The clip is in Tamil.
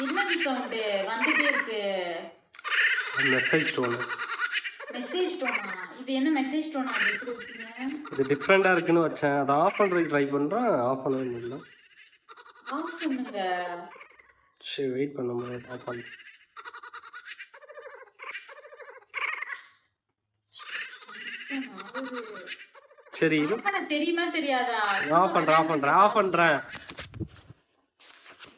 என்னது சவுண்ட் வந்துட்டே இருக்கு? Message tone. மெசேஜ் டோனா? இது என்ன மெசேஜ் டோனா? இது டிஃப்ரெண்டா இருக்குன்னு வச்சேன். அதை ஆஃப் பண்றதுக்கு ட்ரை பண்றேன். ஆஃப் பண்ணவே முடியல. ஆஃப் பண்ணுங்க. சரி வெயிட் பண்ணுங்க. ஆஃப் பண்ணு. சரி இது தெரியுமா தெரியாதா? ஆஃப் பண்றேன்.